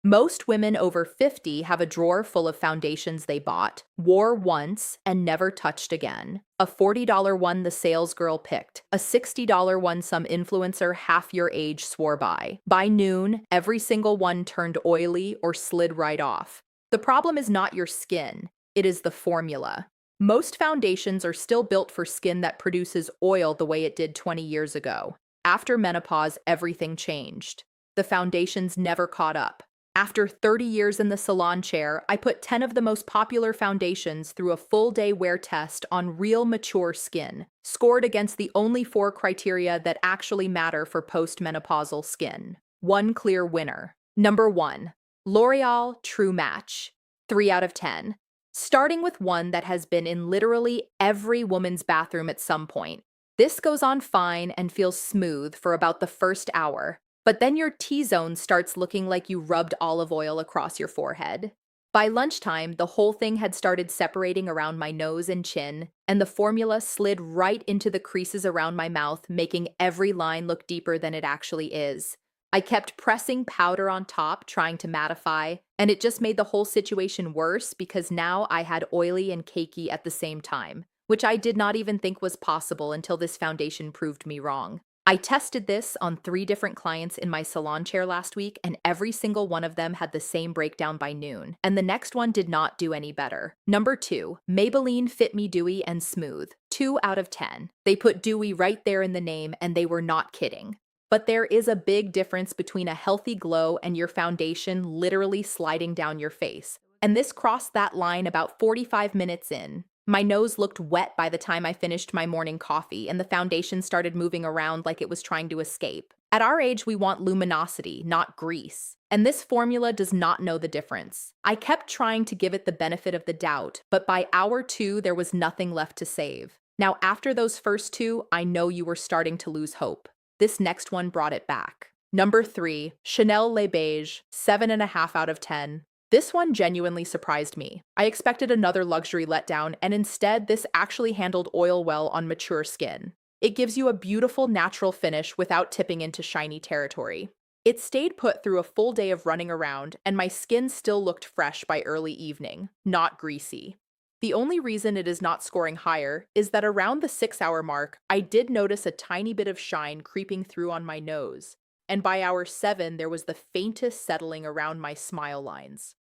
Most women over 50 have a drawer full of foundations they bought, wore once, and never touched again. A $40 one the sales girl picked, a $60 one some influencer half your age swore by. By noon, every single one turned oily or slid right off. The problem is not your skin, it is the formula. Most foundations are still built for skin that produces oil the way it did 20 years ago. After menopause, everything changed. The foundations never caught up. After 30 years in the salon chair, I put 10 of the most popular foundations through a full-day wear test on real mature skin, scored against the only 4 criteria that actually matter for postmenopausal skin. One clear winner. Number 1. L'Oreal True Match. 3 out of 10. Starting with one that has been in literally every woman's bathroom at some point. This goes on fine and feels smooth for about the first hour. But then your T-zone starts looking like you rubbed olive oil across your forehead. By lunchtime, the whole thing had started separating around my nose and chin, and the formula slid right into the creases around my mouth, making every line look deeper than it actually is. I kept pressing powder on top, trying to mattify, and it just made the whole situation worse because now I had oily and cakey at the same time, which I did not even think was possible until this foundation proved me wrong. I tested this on 3 different clients in my salon chair last week, and every single one of them had the same breakdown by noon, and the next one did not do any better. Number 2, Maybelline Fit Me Dewy and Smooth. 2 out of 10. They put dewy right there in the name, and they were not kidding. But there is a big difference between a healthy glow and your foundation literally sliding down your face. And this crossed that line about 45 minutes in. My nose looked wet by the time I finished my morning coffee, and the foundation started moving around like it was trying to escape. At our age, we want luminosity, not grease. And this formula does not know the difference. I kept trying to give it the benefit of the doubt, but by hour 2, there was nothing left to save. Now, after those first 2, I know you were starting to lose hope. This next one brought it back. Number 3, Chanel Le Beige, 7.5 out of 10. This one genuinely surprised me. I expected another luxury letdown, and instead this actually handled oil well on mature skin. It gives you a beautiful natural finish without tipping into shiny territory. It stayed put through a full day of running around, and my skin still looked fresh by early evening, not greasy. The only reason it is not scoring higher is that around the 6-hour mark, I did notice a tiny bit of shine creeping through on my nose, and by hour 7 there was the faintest settling around my smile lines.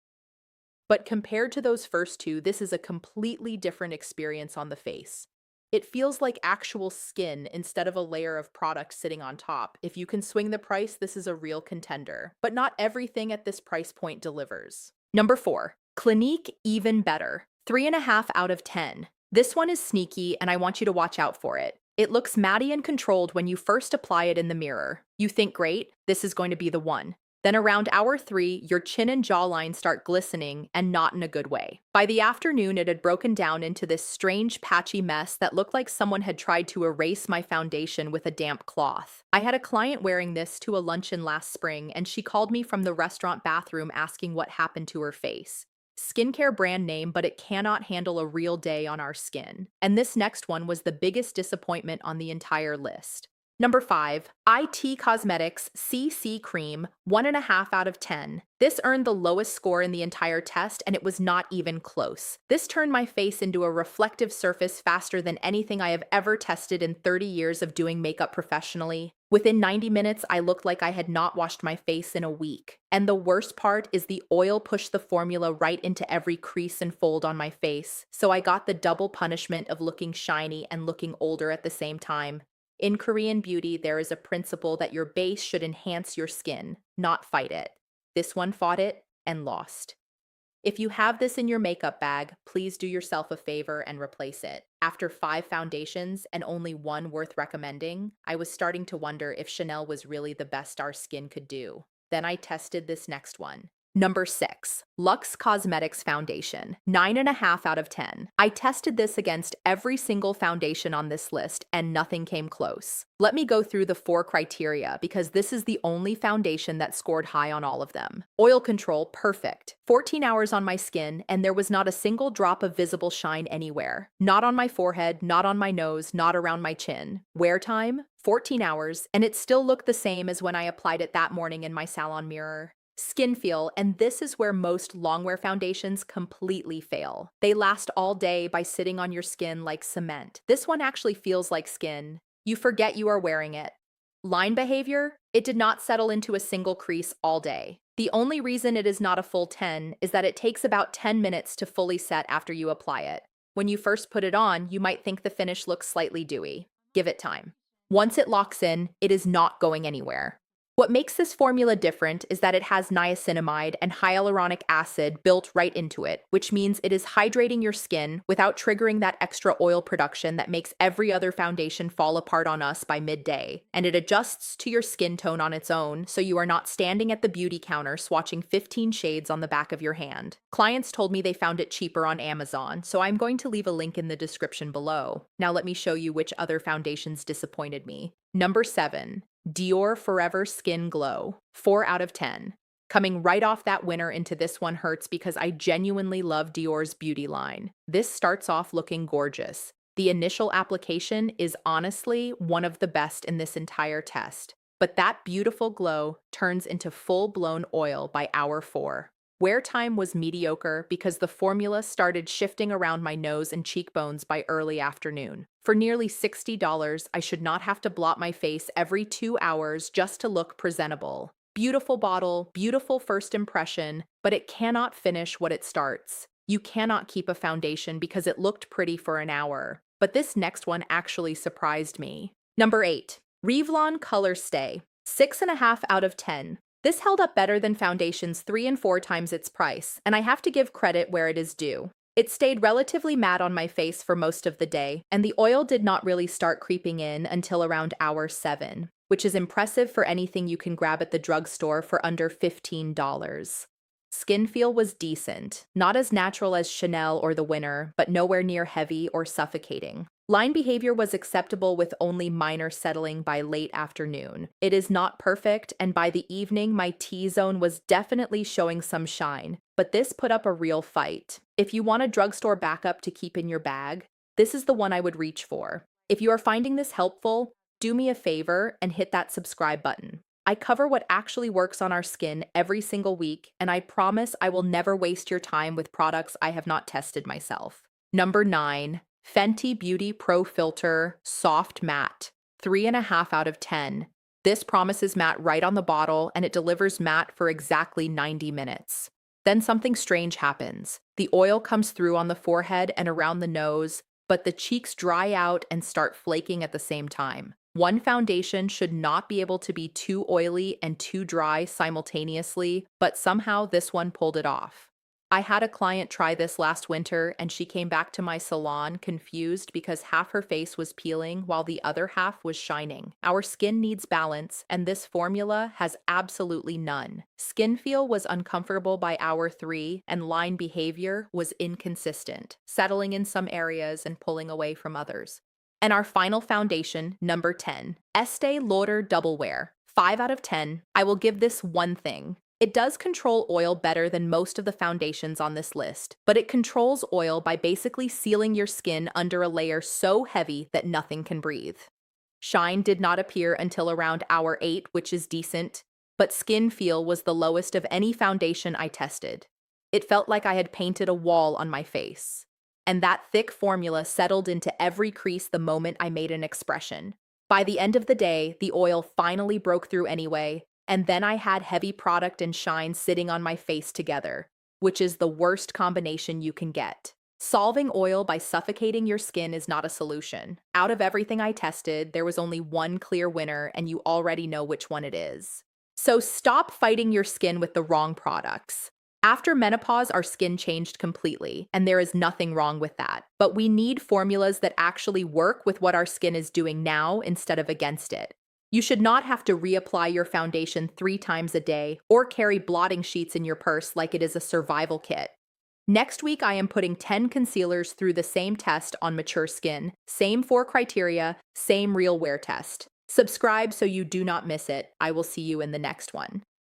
But compared to those first 2, this is a completely different experience on the face. It feels like actual skin instead of a layer of product sitting on top. If you can swing the price, this is a real contender. But not everything at this price point delivers. Number 4, Clinique Even Better. 3.5 out of 10. This one is sneaky, and I want you to watch out for it. It looks matty and controlled when you first apply it in the mirror. You think, great, this is going to be the one. Then around hour 3, your chin and jawline start glistening, and not in a good way. By the afternoon, it had broken down into this strange patchy mess that looked like someone had tried to erase my foundation with a damp cloth. I had a client wearing this to a luncheon last spring, and she called me from the restaurant bathroom asking what happened to her face. Skincare brand name, but it cannot handle a real day on our skin. And this next one was the biggest disappointment on the entire list. Number 5, IT Cosmetics CC Cream, 1.5 out of 10. This earned the lowest score in the entire test, and it was not even close. This turned my face into a reflective surface faster than anything I have ever tested in 30 years of doing makeup professionally. Within 90 minutes, I looked like I had not washed my face in a week. And the worst part is the oil pushed the formula right into every crease and fold on my face, so I got the double punishment of looking shiny and looking older at the same time. In Korean beauty, there is a principle that your base should enhance your skin, not fight it. This one fought it and lost. If you have this in your makeup bag, please do yourself a favor and replace it. After 5 foundations and only one worth recommending, I was starting to wonder if Chanel was really the best our skin could do. Then I tested this next one. Number 6, Luxe Cosmetics Foundation, 9.5 out of 10. I tested this against every single foundation on this list, and nothing came close. Let me go through the 4 criteria, because this is the only foundation that scored high on all of them. Oil control, perfect. 14 hours on my skin, and there was not a single drop of visible shine anywhere. Not on my forehead, not on my nose, not around my chin. Wear time, 14 hours, and it still looked the same as when I applied it that morning in my salon mirror. Skin feel, and this is where most longwear foundations completely fail. They last all day by sitting on your skin like cement. This one actually feels like skin. You forget you are wearing it. Line behavior? It did not settle into a single crease all day. The only reason it is not a full 10 is that it takes about 10 minutes to fully set after you apply it. When you first put it on, you might think the finish looks slightly dewy. Give it time. Once it locks in, it is not going anywhere. What makes this formula different is that it has niacinamide and hyaluronic acid built right into it, which means it is hydrating your skin without triggering that extra oil production that makes every other foundation fall apart on us by midday. And it adjusts to your skin tone on its own, so you are not standing at the beauty counter swatching 15 shades on the back of your hand. Clients told me they found it cheaper on Amazon, so I'm going to leave a link in the description below. Now let me show you which other foundations disappointed me. Number 7. Dior Forever Skin Glow, 4 out of 10. Coming right off that winner into this one hurts because I genuinely love Dior's beauty line. This starts off looking gorgeous. The initial application is honestly one of the best in this entire test. But that beautiful glow turns into full-blown oil by hour 4. Wear time was mediocre because the formula started shifting around my nose and cheekbones by early afternoon. For nearly $60, I should not have to blot my face every 2 hours just to look presentable. Beautiful bottle, beautiful first impression, but it cannot finish what it starts. You cannot keep a foundation because it looked pretty for an hour. But this next one actually surprised me. Number 8. Revlon Color Stay, 6.5 out of 10. This held up better than foundations 3 and 4 times its price, and I have to give credit where it is due. It stayed relatively matte on my face for most of the day, and the oil did not really start creeping in until around hour 7, which is impressive for anything you can grab at the drugstore for under $15. Skin feel was decent, not as natural as Chanel or the winner, but nowhere near heavy or suffocating. Line behavior was acceptable with only minor settling by late afternoon. It is not perfect, and by the evening my T-zone was definitely showing some shine, but this put up a real fight. If you want a drugstore backup to keep in your bag, this is the one I would reach for. If you are finding this helpful, do me a favor and hit that subscribe button. I cover what actually works on our skin every single week, and I promise I will never waste your time with products I have not tested myself. Number 9. Fenty Beauty Pro Filter Soft Matte, 3.5 out of 10. This promises matte right on the bottle, and it delivers matte for exactly 90 minutes. Then something strange happens. The oil comes through on the forehead and around the nose, but the cheeks dry out and start flaking at the same time. One foundation should not be able to be too oily and too dry simultaneously, but somehow this one pulled it off. I had a client try this last winter, and she came back to my salon confused because half her face was peeling while the other half was shining. Our skin needs balance, and this formula has absolutely none. Skin feel was uncomfortable by hour 3, and line behavior was inconsistent, settling in some areas and pulling away from others. And our final foundation, number 10, Estee Lauder Double Wear, 5 out of 10. I will give this one thing. It does control oil better than most of the foundations on this list, but it controls oil by basically sealing your skin under a layer so heavy that nothing can breathe. Shine did not appear until around hour 8, which is decent, but skin feel was the lowest of any foundation I tested. It felt like I had painted a wall on my face. And that thick formula settled into every crease the moment I made an expression. By the end of the day, the oil finally broke through anyway, and then I had heavy product and shine sitting on my face together, which is the worst combination you can get. Solving oil by suffocating your skin is not a solution. Out of everything I tested, there was only one clear winner, and you already know which one it is. So stop fighting your skin with the wrong products. After menopause, our skin changed completely, and there is nothing wrong with that. But we need formulas that actually work with what our skin is doing now instead of against it. You should not have to reapply your foundation 3 times a day or carry blotting sheets in your purse like it is a survival kit. Next week, I am putting 10 concealers through the same test on mature skin, same 4 criteria, same real wear test. Subscribe so you do not miss it. I will see you in the next one.